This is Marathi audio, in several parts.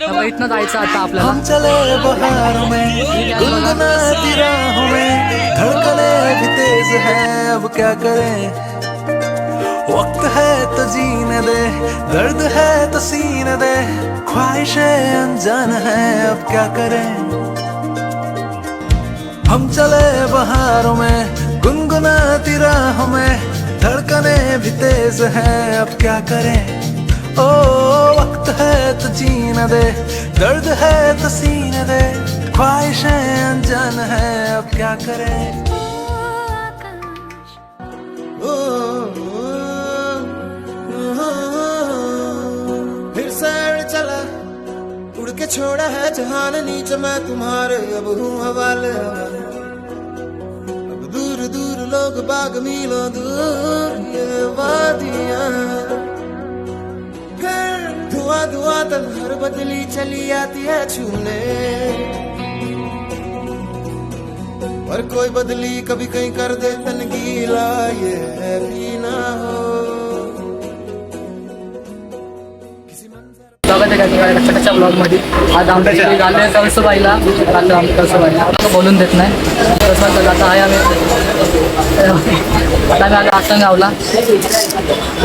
इथनं जायचं आता आपल्याला. हम चले बहारों में गुनगुनाती राहों में धड़कने भी तेज है अब क्या करें वक्त है तो जीने दे दर्द है तो सीने दे ख्वाहिशें अनजान है अब क्या करें हम चले बहारों में गुनगुनाती राहों में धड़कने भी तेज है अब क्या करें ओ वक्त है तो जीने दे दर्द है तो सीने दे ख्वाहिशें अनजान है अब क्या करें फिर सैर चला उड़ के छोड़ा है जहान नीचे मैं तुम्हारे अब हूँ हवाले अब दूर दूर लोग बाग मीलों दूर ये वादियाँ धुआं धुआं तक हर बदली चली आती है छूने पर कोई बदली कभी कहीं कर दे तन गीला ये भी ना हो. स्वागत आहे का कच्च्या ब्लॉग मध्ये. आज आमच्या गाले कळसुबाईला रात्र आम्ही कळसुबाईला बोलून देत नाही. तसं आता आहे आम्ही आता आम्ही आलो आसनगावला.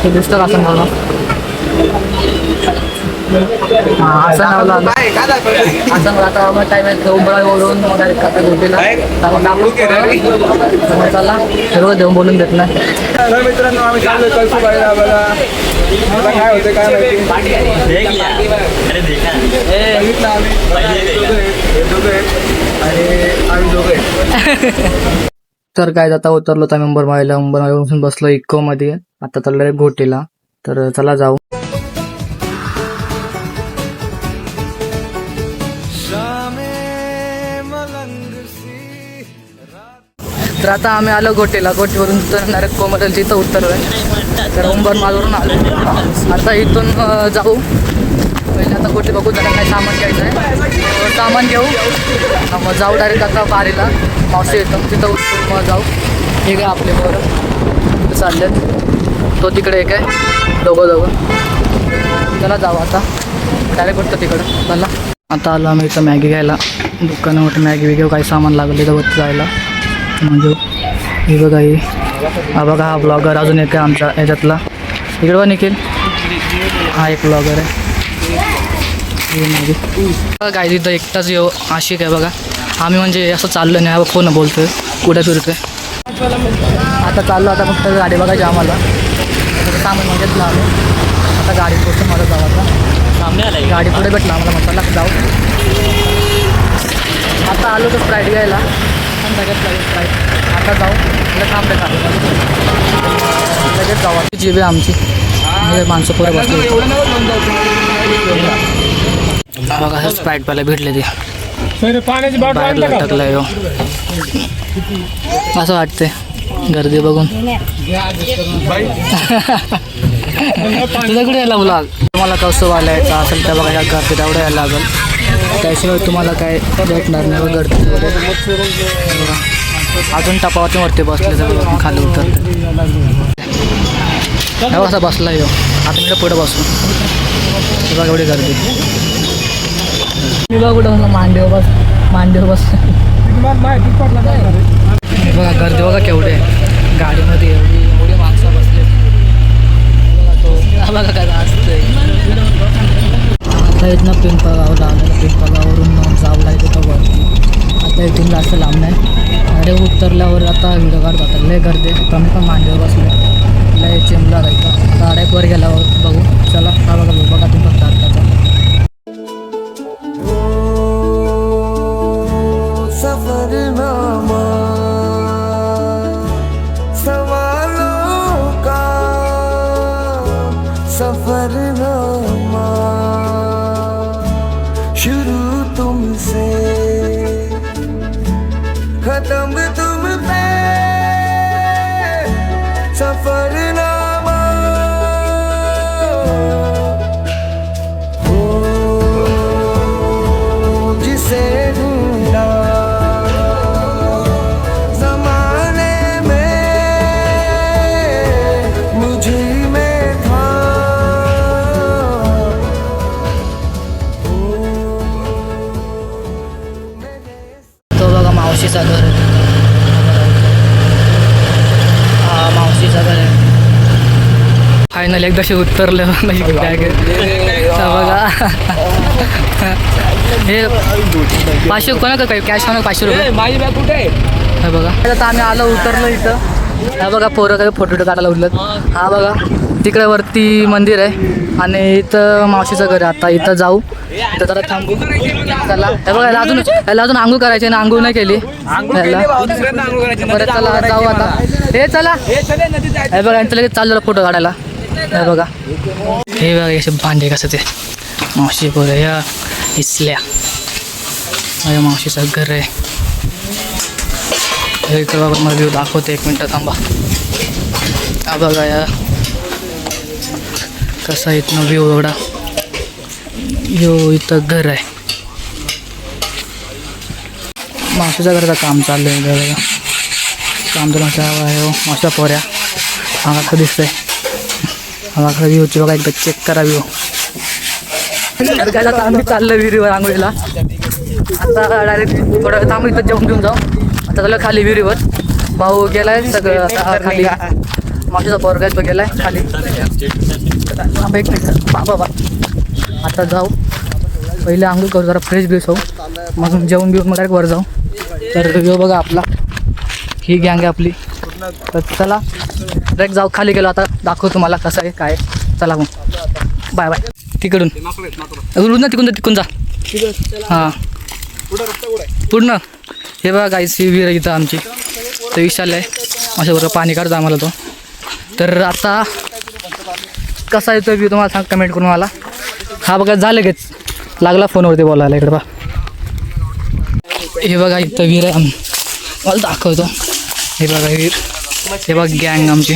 ते दिसतं आसनगावला. आसनगावला आता मग टाईम आहे उंबरावरून आता गोटीला चला सर्व देऊन बोलून देत नाही. मित्रांनो आम्ही चाललो कळसुबाईला. बघा काय होते काय तर काय आता उतरलो तर मुंबईला बसून बसलो इको मध्ये. आता चाललोय घोटीला. तर चला जाऊ. तर आता आम्ही आलो गोटीला. गोटीवरून उतरणार कोमरलची इथं उतरलोय. तर उंबरमाळवरून आलो. आता इथून जाऊ. पहिले आता गोटी बघू जरा काय सामान घ्यायचं आहे. सामान घेऊ मग जाऊ डायरेक्ट आता बारीला. मावशी येतं तिथं उतरून मग जाऊ. ठीक आहे आपले बरं चाललेत. तो तिकडे एक आहे दोघं. चला जाऊ आता डायरेक्ट उठतो तिकडं. चला आता आलो आम्ही इथं मॅगी घ्यायला. दुकानावर मॅगी घेऊ काही सामान लागले तर जायला. म्हणजे हे बघा हा बघा हा ब्लॉगर अजून एक आहे आमच्या ह्याच्यातला. इकडे बघा निखिल हा एक ब्लॉगर आहे. काय तिथं एकटाच येऊ आशिक आहे बघा. आम्ही म्हणजे असं चाललो नाही फोन बोलतोय कुठे फिरतोय. आता चाललो आता फक्त गाडी बघायची आम्हाला. सामान घेतलं आम्ही. आता गाडी पोचून मला जाऊ. आता सामने आला गाडी पुढे भेटला आम्हाला मसाला जाऊ. आता आलो तर स्प्राईट घ्यायला. स्प्राईट आता जाऊ म्हणजे काम काय लगेच जाऊ. जीव आहे आमची माणसं पुढे बसली. बघा हे स्प्राईट पहिला भेटले ते बाहेर लटकला येऊ असं वाटतंय गर्दी बघून. तुझ्या कुठे यायला ब्लॉग तुम्हाला कळसुबाईला यायचं असेल तर बघा या गर्दी तेवढं यायला लागेल. त्याशिवाय तुम्हाला काय भेटणार नाही गर्दी वगैरे. अजून टपावरती बसले तर खाली उतरते. असा बसला येऊ. आता मी पुढे बसू. बघा एवढी गर्दी. मी बघा कुठं मांडीवर बस. बघा गर्दी बघा केवढे गाडीमध्ये एवढी माणसं बसले. बघा काय असतंय. आता इथनं पिंपळगावला आलेलं. पिंपळगाववरून जावं लागेल तिथं वरती. आता इथून जास्त लांब नाही. गाडी उतरल्यावर आता व्हिडिओ काढतात. लय गर्दी. आता मी पण मांडीवर बसले. लय चिमला जायचं. आता अड्याकवर गेल्यावर बघू. चला हा बघा बघा तुम्ही फक्त आत्ताचा सफरनामा सवालों का सफरनामा शुरू तुमसे खत्म तुम पे सफरनामा मावशीचा घर आहे. हा मावशीचा घर आहे. फायनल एकदाशी उतरलं बॅग बघा. हे 500 कोणा काय कॅश होणार 500 रुपये. माझी बॅग कुठे आहे? हे बघा आता आम्ही आलो उतरलो इथं. हा बघा पोरं काय फोटो काढायला उठलं. हा बघा तिकडे वरती मंदिर आहे आणि इथं मावशीचं घर आहे. आता इथं जाऊ, इथं जरा थांबू. चला हे बघा याला अजून आंघोळ करायची ना, आंघोळ नाही केली याला. बरं चला जाऊ आता. हे चला हे बघा यांचं लगेच चाललं फोटो काढायला. हे बघा हे बघा असे भांडे कसं ते मावशी पोरं या इसल्या. माझ्या मावशीचं घर आहे. हे इकडं बघा मला व्ह्यू दाखवते. 1 मिनटं थांबा. हा बघा या कसा इथनं व्ह्यू एवढा. इथं घर आहे. मावशीच्या घराचं काम चाललं आहे बघा. काम तर मावशीच्या पोऱ्या हा कसं दिसतंय. हा कसं व्ह्यूची बघा एकदा चेक करा व्ह्यू. काय आता आम्ही चाललं विहिरीवर आंघोळीला. आता डायरेक्ट थोडं वेळ थांबू, इथं जेवून घेऊन जाऊ. आता झालं खाली विहिरीवर. भाऊ गेलाय सगळं आता खाली. मावशीचा पोरगा तो गेलाय खाली. एक मिनिट बाबा आता जाऊ. पहिले आंघोळ करू, जरा फ्रेश ब्रेश होऊ, मग जेवून बिवून मग डायरेक्ट वर जाऊ. तर व्ह्यू बघा आपला. ही गँग आहे आपली. तर चला डायरेक्ट जाऊ. खाली गेलो आता दाखवू तुम्हाला कसं आहे काय. चला मग बाय बाय. तिकडून तिकडून जा. हां पूर्ण हे बघा गाईस ही विहीर इथं आमची. तर विशाल आहे माझ्याबरोबर पाणी काढतो आम्हाला तो. तर आता कसा येतो व्ह्यू तुम्हाला सांग कमेंट करून मला. हा बघा झालं लगेच लागला फोनवरती बोलायला. इकडे बघा हे बघा इथं विहीर आहे. मला दाखवतो. हे बघा विहीर. हे बघा गँग आमची.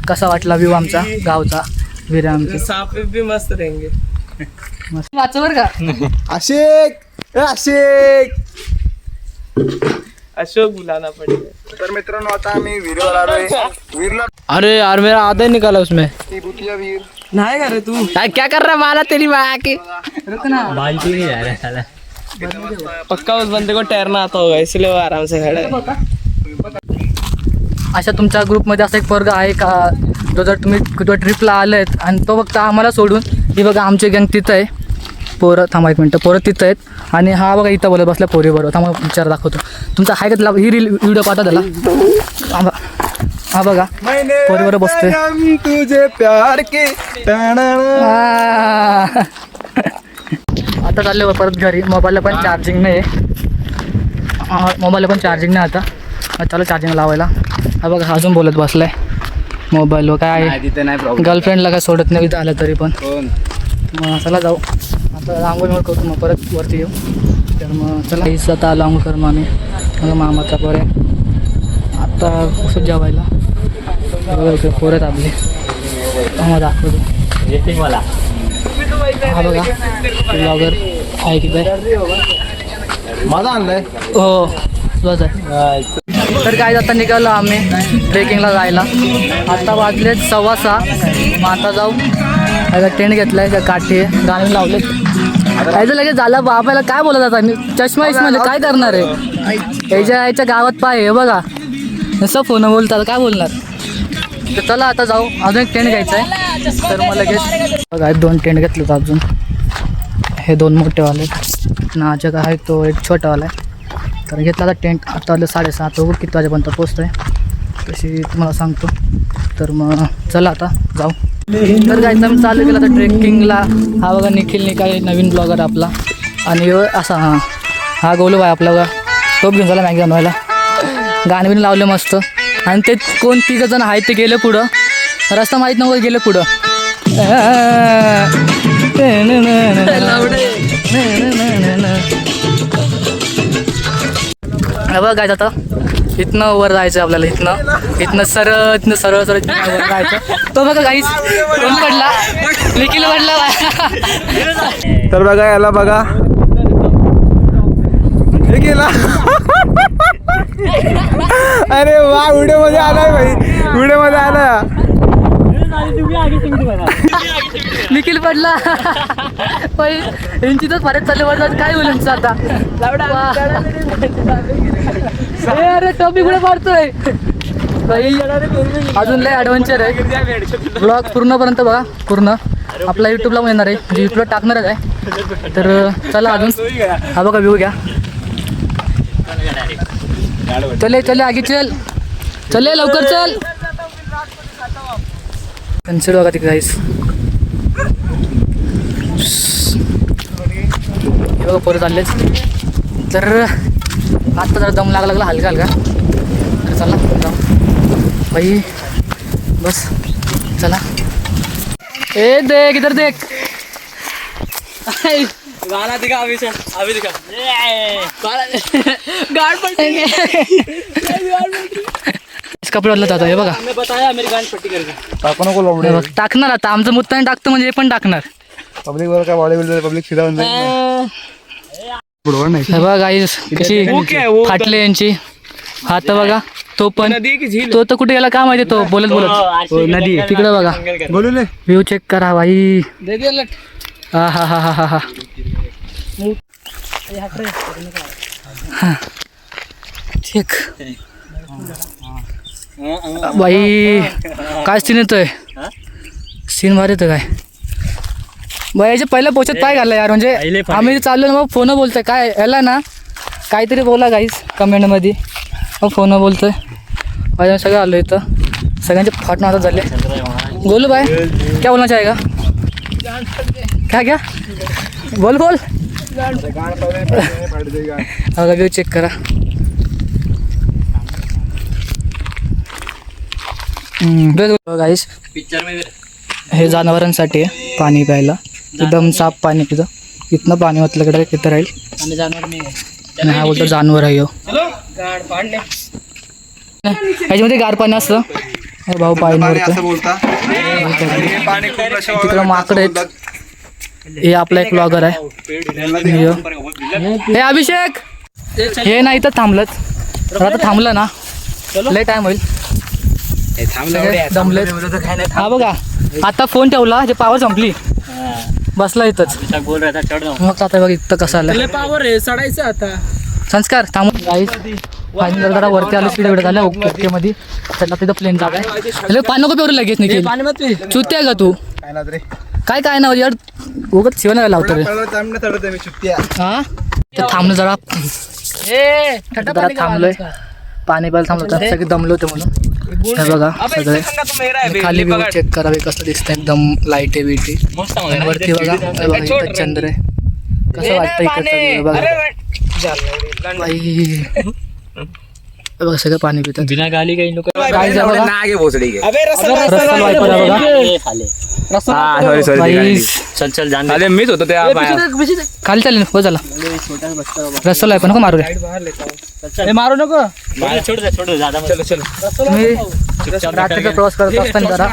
कसा वाटला व्ह्यू आमचा गावचा. विहीर आमची साप भी मस्त रहेंगे. वाचवर का अशोक बुलाना पडेगा. तर मित्रांनो आता आम्ही विहिरीवर आलोय. विहिरला अरे यार मेरा आधा ही निकाला उसमें. ती भूतिया विहीर. नहीं कर रहे तू? क्या कर रहा है माला तेरी माँ के. रुकना पक्का उस बंदे को तैरना आता होगा इसलिए वो आराम से खड़ा है. अशा तुमच्या ग्रुपमध्ये असा एक पोरगा आहे का जो जर तुम्ही कुठं ट्रिपला आलेत आणि तो फक्त आम्हाला सोडून. ही बघा आमची गँग तिथं आहे. पोरं थांबा 1 मिनटं. पोरं तिथं आहेत आणि हा बघा इथं बोलत बसल्या पोरी बरोबर. थांबा विचार दाखवतो तुमचा आहे का त्याला. ही रील व्हिडिओ पाठवा त्याला. हा बघा पोरी बरोबर बसतोय. तुझे प्यार के आता चाललो परत घरी. मोबाईलला पण चार्जिंग नाही. मोबाईलला पण चार्जिंग नाही आता. चालू चार्जिंग लावायला. हा बघा अजून बोलत बसलाय मोबाईलवर. काय गर्लफ्रेंडला काय सोडत नाही इथं आलं तरी पण. मग चला जाऊ आता. आंघोळ मग करतो मग परत वरती येऊ. तर मग चला इथं आता आलो आंघोळ करून आम्ही. मग मामाचा पोरे आता कसं जेवायला. पोरत आपली मग दाखवतो. हा बघा ब्लॉगर आहे की काय. माझा आणलाय. हो तुझाच आहे. तर काय आता निघालो आम्ही ट्रेकिंगला जायला. आता वाजलेत 6:15. मग आता जाऊ. आता टेंट घेतलाय का काठी आहे गाणी लावलेत. यायचं लगेच झालं बाबाला काय बोलत आता. चष्मा इश्माले काय करणार आहे. याच्या गावात पाय हे बघा नुसतं फोन बोलतात काय बोलणार. तर चला आता जाऊ. अजून एक टेंट घ्यायचा आहे. तर मग लगेच बघा 2 टेंट घेतले अजून. हे 2 मोठेवाले ना जगा आहे तो एक छोटावाला आहे. तर घेतला आता टेंट. आता 7:30 हो किती वाजेपर्यंत पोचतो आहे तशी तुम्हाला सांगतो. तर मग चला आता जाऊ. तर जायचं मी चालू केलं आता ट्रेकिंगला. हा बघा निखिल काय नवीन ब्लॉगर आपला. आणि असा हा गोलू भाई आपला बघा तो घेऊन झाला मॅगी बनवायला. गाणे बिन लावले मस्त. आणि ते कोण 3 जण आहेत ते गेले पुढं. रस्ता माहीत नव्हतं गेले पुढं. बघा काय आता इथनं वर जायचं आपल्याला. इथनं सरळ सरळ वर जायचं. तो बघा काहीच कोण पडला. निखिल पडला. तर बघा याला बघा. हे गेला. अरे वा व्हिडिओ मध्ये आलाय भाई. व्हिडिओ मध्ये आला. निखिल पडला यांची तर फारच चालू वर्षात काय होईल यांचं आता ए, अरे टॉपिक कुठे पाडतोय बाई अजून लय ॲडव्हेंचर आहे ब्लॉग पूर्णपर्यंत बघा पूर्ण आपला यूट्यूबला येणार आहे म्हणजे यूट्यूबला टाकणारच आहे तर चला अजून हा बघा व्ह्यू घ्या चले चले आगे चल चले लवकर चल कन्सिडर बघा तिकडे गाईस हे बघा परत आलेच तर आता जरा दम लागला हलका हलका तर चला जाऊ बाई बस चला ए देख इधर देख गाना दिखा अभी दिखा गाड़ पट्टी कपडे बदलत जातो हे बघा हमें बताया मेरी गांड पट्टी करके टाकू नको लोबडे हे बघ, टाकणार आता आमचं मुत्ताने टाकतो म्हणजे हे पण टाकणार पब्लिक वर काय बॉडी बिल्डर पब्लिक सीधा होऊन जाईल बरोबर नाही हे बघा गाईस कशी फाटले यांची हात बघा तो पण तो तर कुठे गेला काय माहिती तो बोलत बोलत नदी तिकडे बघा बोलू ले व्ह्यू चेक करा भाई हा हा हा हा हा हा ठीक बाई काय सीन येतोय सीन भारी येतोय काय बाई याच्या पहिल्या पोचत काय घाललं यार म्हणजे आम्ही चाललो ना मग फोन बोलतोय काय याला ना काहीतरी बोला गाईस कमेंटमध्ये मग फोन बोलतोय माझ्या सगळं आलो इथं सगळ्यांचे फाट नाता झाले बोलू बाय क्या बोलना चाहेगा क्या क्या बोल बोल व्ह्यू चेक करा गाईस पिक्चर में हे जनावरांसाठी आहे पाणी प्यायला एकदम साफ पाणी तिथं इथनं पाणी ओतल्याकडे तिथं राहील हमें जानवर में आणि हा बोलतो जानवर आहे ह्यो. गाड़ फाड़ ले ह्याच्यामध्ये गार पाणी असतं हे भाऊ पाणी असं बोलता पाणी खूप तिकडं माकड आहेत हे आपला एक ब्लॉगर आहे ह्यो. हे अभिषेक हे नाही तर थांबलंच तर आता थांबलं ना लय टाइम होईल सगळे दमलेत हा बघा आता फोन ठेवला जे पावर संपली बसला इथंच बोल रहा था चढ़ जाऊं मग आता बघ इथं कसं आलं पावर आहे चढायचं आता संस्कार थांबून गाईस फायनल जरा वरती आलो स्पीड एवढं झालं ओके मध्ये त्याला तिथं प्लेन जागा आहे पाणी नको पेरू लगेच निघेल पाणी मत चुत्ती आहे का तू काय ना रे काय काय ना यार उगत शिवण लावतो रे चांगलं चढवते मी सुट्ट्या हा ते थांबलं जरा जरा थांबलोय पाणी प्यायला थांबलो तर सगळे दमलो होते म्हणून हे बघा सगळे खाली व्यू चेक करावे कसं दिसतंय एकदम लाईट आहे बिटी आणि वरती बघा हे बघा इथं चंद्र आहे कसं वाटतं इकडचं बघा बाई हे बघा सगळं पाणी पितात बिना गाली का इन लोग काय झालं बघा आगे भोसडी के रस्ता वाईपर आहे बघा खाले हा सॉरी बाई चल चल जान अरे मीच होतो त्या खाली चालेल हो झाला रस्ता वाईपर नको मारू रे मारो नको छोड़ दे ज्यादा चलो चलो तुम्ही रात्रीचा प्रवास करत असताना जरा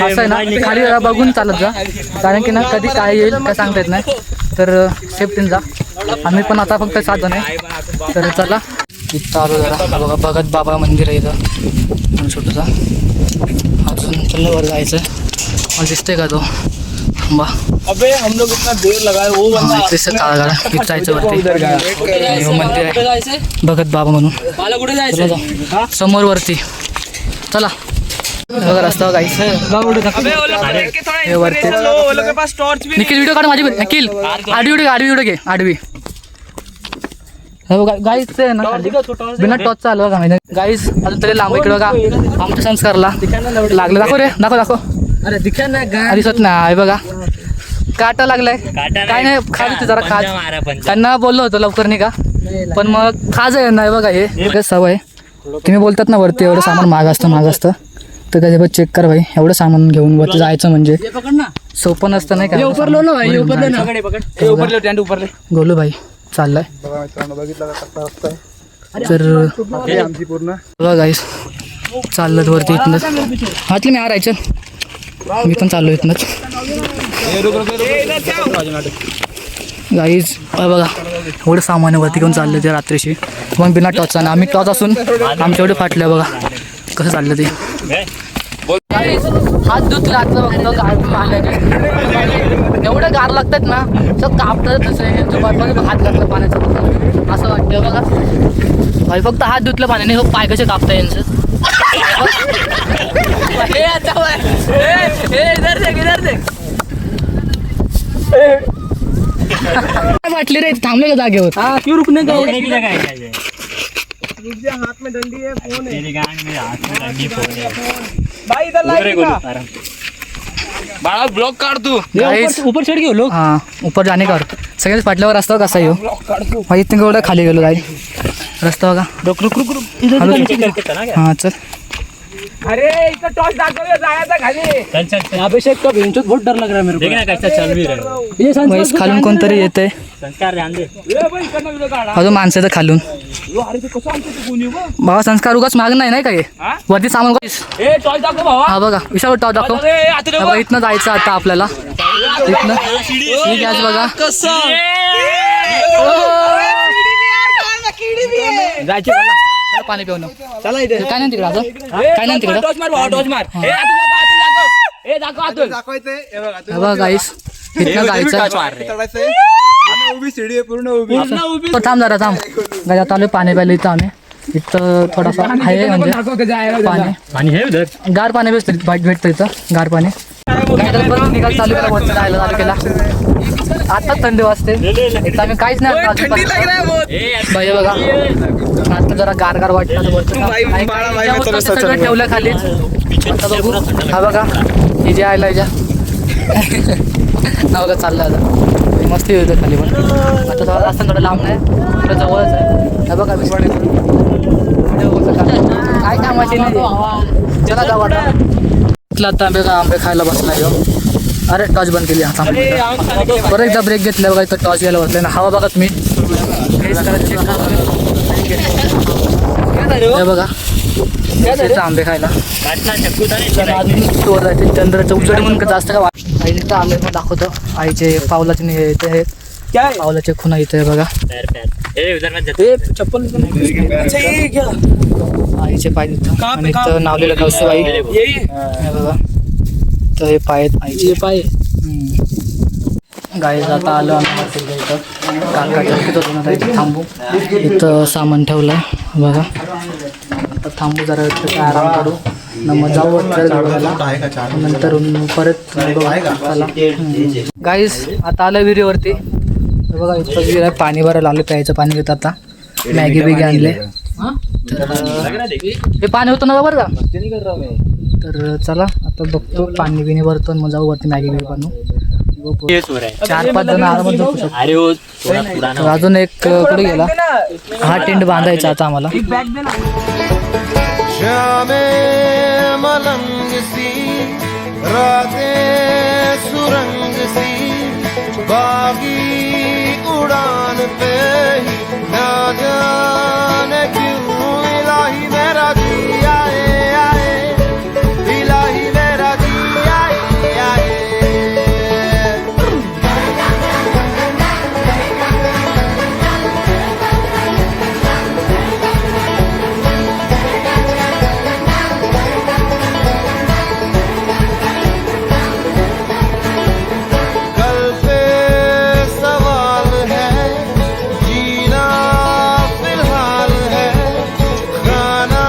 असं आहे ना खाली जरा बघून चालत जा कारण की ना कधी काय येईल काय सांगता येत नाही तर सेफ्टीने जा आम्ही पण आता फक्त 7 जण आहे तर चला इथं आलो जरा बघा भगत बाबा मंदिर आहे इथं छोटंसा अजून चल वर जायचं मला दिसतंय का तो बा अबे हम लोग इतना देर लगाए वो दिसतं काळा गाडा इथं जायचं वरती आणि हे मंदिर आहे भगत बाबा म्हणून मला कुठे चला जायचं जाऊ समोर वरती चला बघा रस्ता गाईस हे वरती निखिल व्हिडिओ काढ माझी निखिल आडवी व्हिडिओ घे आडवी हे बघा गाईस ते ना बिना टॉचचा आलो बघा माहिती गाईस अजून तरी लांब इकडे बघा आमच्या संस्कारला लागलं दाखव रे दाखव अरे दिखा ना दिसत नाही बघा काटा लागलाय काय नाही खाज जरा खाज त्यांना बोललो होतो लवकर नाही का पण मग खाज आहे नाही बघा हे सवय तुम्ही बोलतात ना वरती एवढं सामान महाग असतं तर कधी चेक कर भाई एवढं सामान घेऊन वरती जायचं म्हणजे सोपं नसतं नाही का गोलू भाई चाललाय बघितलं कसा रस्ता आहे तर आमची पूर्ण बघा गाईस चाललं वरती इथनंच हातली मी राहायचं मी पण चाललो इथनंच गाईज बघा एवढं सामान वरती घेऊन चाललं ते रात्रीशी मग बिना टॉचचा आम्ही टॉच असून आमच्या एवढे फाटलं बघा कसं चाललं ते Guys, हात धुतला आता फक्त गार पाण्याने एवढं गार लागतात ना तर कापतात तसं हात घातला पाण्याचा असं वाटतं बघा भाई फक्त हात धुतलं पाण्याने हो पाय कसे कापता यांचं हे आता काय वाटले रे थांबले का जागेवर क्यों रुकने का हाथ में डंडी है फोन है तेरे गांड में हाथ में डंडी फोन है भाई इधर लाइट का बाळा ब्लॉक काढ तू ऊपर चढ़ गए लोग हां ऊपर जाने का सगळ्याच पाटल्यावर रस्ता कसा येऊ भाई इतकं एवढं खाली गेलो जाईल रस्ता बघा रुक हां चल अरे इथं टॉर्च दाखवलं जायचं खाली चल अभिषेक का बेंचों बहुत डर लग रहा है मेरे को देखना कैसा चल भी रहा है ये महेश खालून कोणतरी येते संस्कार ध्यान दे ए बाई इकडनं व्हिडिओ काढा अजून माणसाचं खालून अरे ते कसं आमचं ते कोणी गं बाबा संस्कार उगाच माग नाही का हे हा? वरती सामान ए टॉर्च दाखव भावा हा बघा विशाल टॉप दाखव अरे आता हा बघा, इथनं जायचं आता आपल्याला इथनं ही गॅस बघा जायची चला पाणी पिऊन चला इथे काय नाही तिकडं आता काय नाही तिकडं टॉर्च मार भावा टॉर्च मार ए आता दाखव ए दाखव आतून दाखवायचंय हे बघा हा बघा गाईस इथनं जायचं चढायचंय उभी शिडी आहे पूर्ण उभी तो थांब जरा थांब गाय आता आलो पाणी प्यायला इथं आम्ही इथं थोडासा आहे म्हणजे पाणी पानी है उधर गार पाणी भेटतं इथं गार पाणी काय परत निघाल चालू केला वरती जायला चालू केला आता थंडी वाजते इथं आम्ही काहीच नाही आणलं अजूनपर्यंत. बाई बघा आता जरा गार गार वाटतं वरती सगळं ठेवलं खालीच आता बघू हा बघा ही जे आयला हिच्या हा बघा चाललं आता मस्त येतं खाली पण आता थोडं जास्त थोडं लांब नाही थोडं जवळच आहे हा बघा काय कामाची नाही चला जाऊ आता आता आंबे खायला बसला यो अरे टॉर्च बंद केली आता परत एकदा ब्रेक घेतला बघा इथं टॉर्च घ्यायला बसले ना हवा बघा तुम्ही हे बघा इथं आंबे खायला काटना चक्कू था अजून स्टोर जायचे चंद्राचं उजड म्हणून जास्त काय आईने आंबे पण दाखवतो आईचे पावलाचे इथे आहेत पावलाचे खुणा इथे आहे बघा पैर ए उधर मत जा चप्पल आईचे पाय तिथं आणि इथं नावलेलं गावचं बाई हे बघा तर हे पाय आहेत आईचे पाय गाई आता आलो आम्ही मार्केटला इथं काका चौकीत होतो ना इथं थांबू इथं सामान ठेवलं आहे बघा आता थांबू जरा इथं काय आराम करू न मग जाऊ नंतर परत गाईस आता आलं विहिरीवरती बघा इथं विहीर आहे पाणी भरायला आलं प्यायचं पाणी घेत आता मॅगी बिगी आणले हे पाणी होतं ना बरं का तर चला आता बघतो पाणी बिणी भरतो मग जाऊ वरती मॅगी बिगी बनवू ये सो रहा है 4-5 जण आरामात झोपू शकतो अरे वो थोड़ा पुराना तर अजून एक कुठे गेला हा टेंट बांधायचा आता आम्हाला शामे मलंग सी रातें सुरंग सी बागी उड़ान पे ही ना जाने क्यों इलाही मेरा जी आए आए इलाही मेरा जी आए आए कल पे सवाल है जीना फिलहाल है खाना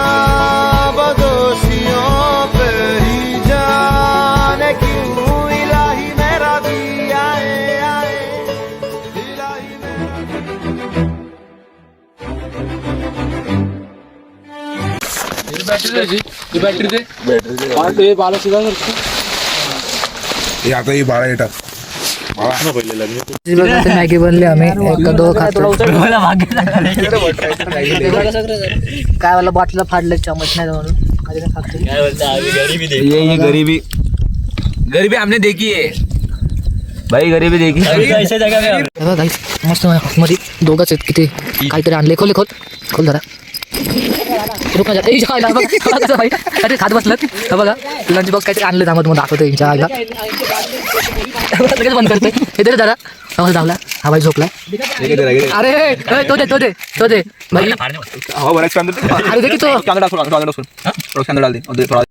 बदोशियों पे ही जाने क्यों इलाही मेरा भी आए आए इलाही हे आता ही बाळा येतात मॅगी बनली आम्ही एक दोघं खातो काय वाला बाटला फाडलं चमच नाही म्हणून आधी काय खातो क्या बोलता है अभी गरीबी देख ये गरीबी गरीबी हमने देखी है भाई गरीबी देखी ऐसे जगह में हे बघा guys, मस्त मध्ये दोघंच आहेत किती काहीतरी आणले खोल खोल खोल जरा रुका जा. ए, जायला बघा. बघा कसं भाई. अरे खात बसलं. हा बघा लंच बॉक्स काहीतरी आणलं त्यामुळे तुम्हाला दाखवतो यांच्या आईला. लगेच बंद करतोय. हे दे रे जरा. आवाज लावला. हा भाई झोपलाय. अरे ए, तो दे भाई. हवा भरायचं काम देतो. अरे दे की तो. कांदा डाल थोड़ा कांदा डाल दे और थोड़ा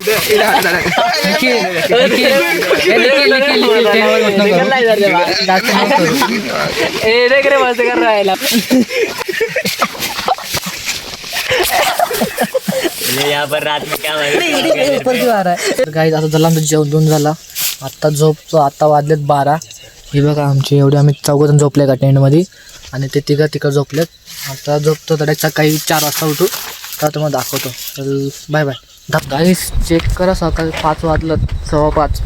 यहाँ पर रात में क्या गाईज आता झाला आमचं जेवण दोन झाला. आत्ता झोपतो. आता वाजलेत 12. हे बघा आमचे एवढे आम्ही चौघजण झोपले का टेंटमध्ये आणि ते तिकडं झोपलेत. आता झोपतो तर सकाळी 4 वाजता उठू तर तुम्हाला दाखवतो. तर बाय बाय. गाईज चेक करा सकाळी 5 वाजलं 5:15.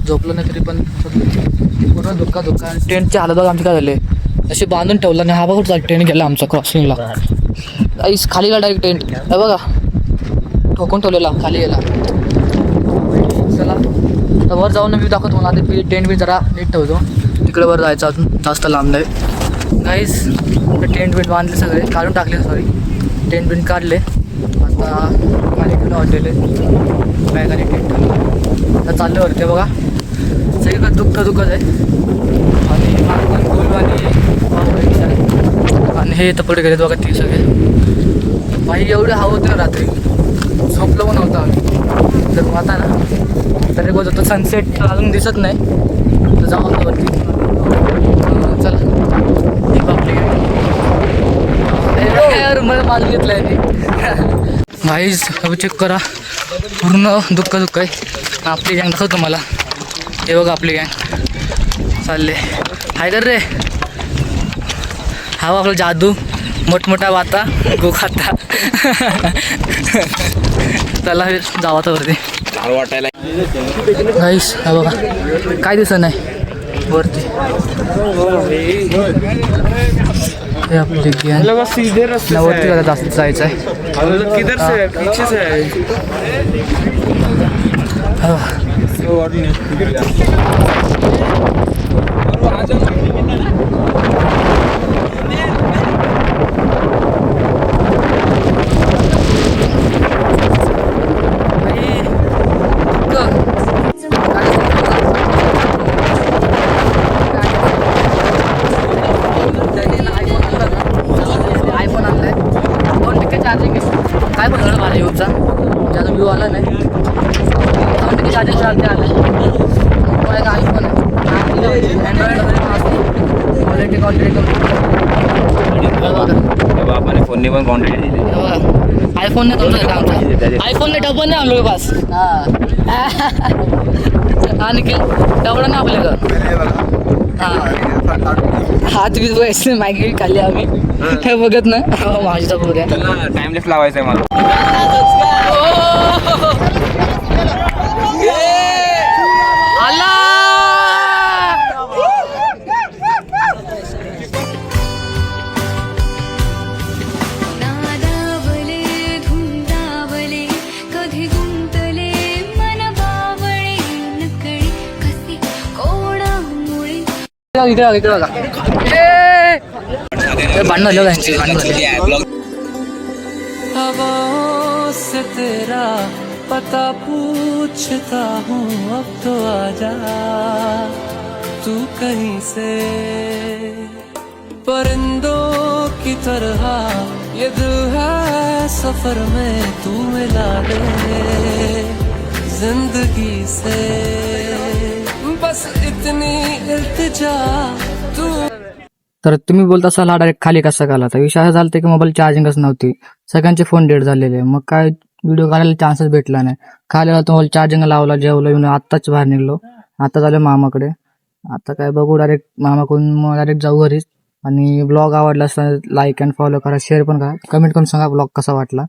झोपलं नाही तरी पण पूर्ण धुक्का टेंटची हालत बघा आमची काय झाले. असे बांधून ठेवलं नाही. हा बघा कुठचा टेंट गेला आमचा क्रॉसिंगला. गाईज खाली गेला डायरेक्ट टेंट. हे बघा ठोकून ठेवलेला खाली गेला. चला तर वर जाऊन मी दाखवतो मला. आधी टेंट बी जरा नीट ठेवतो. तिकडे वर जायचं अजून जास्त लांब आहे. गाईज टेंट बिंट बांधले सगळे काढून टाकले. सॉरी टेंट बिंट काढले. आता खाली गेलो हॉटेल बॅगाने टेंट आता चालले वरती बघा. सगळीकडे दुःखच आहे. आणि मागून गोल आणि हे तपडे गेलेत बघा ते सगळे. भाई एवढे हवं होते ना रात्री. झोपलो पण होतं आम्ही. तर मग आता ना तरी बोलतो तो सनसेट अजून दिसत नाही. तर जाऊ आता वरती. चला एक आपली मला माल घेतला आहे. भाई चेक करा पूर्ण दुःख आहे. आपली गँग दाखवतो मला. हे बघा आपली गँग चालले. हाय कर रे. हा आपलं जादू मोठमोठ्या वाता गो खाता. त्याला जावा तर वरती वाटायला गाईस. हा बघा काय दिसत नाही वरती. हे आपली गँग सीधे रास्ते वरती जरा जास्त जायचं आहे. किधर से पीछे से है आयफोन आणलाय 2% चार्जिंग आहे. काय बघा माझा यूजचा ज्याचा व्ह्यू आला नाही. 2% चार्जिंग चालते आलाय. आयफोन आहे. क्वालिटी बापाने फोनने पण क्वांटिटी दिली. आयफोनने आमचा आयफोनने डबल नाही आणलो पास. आणि डबल नाही आपल्या का. हात बी पैसे मॅगी खाल्ली आम्ही. हे बघत ना माझीचा पुऱ्या टाइमलेस लावायचा आहे मला. आला नादावले घुमतावले कधी गुंतले मन बावळे नकळी कसे कोणामुळे. इकडे बघा. भांडण झालं त्यांची हवाओं से तेरा पता पूछता हूँ अब तो आजा तू कहीं से. परिंदों की तरह ये दिल है सफर में तू मिला दे जिंदगी से. बस इतनी इल्तिजा तू. तर तुम्ही बोलता असाल हा डायरेक्ट खाली कसा काला. तर विषय असा झाला की मोबाईल चार्जिंगच नव्हती. सगळ्यांचे फोन डेड झालेले. मग काय व्हिडिओ काढायला चान्सच भेटला नाही. खाली आला तो मोबाईल चार्जिंग लावला जेवलो येऊन आत्ताच बाहेर निघलो. आता झालं मामाकडे. आता काय बघू डायरेक्ट मामाकडून डायरेक्ट जाऊ घरीच. आणि ब्लॉग आवडला असता लाईक अँड फॉलो करा शेअर पण करा. कमेंट करून सांगा ब्लॉग कसा वाटला.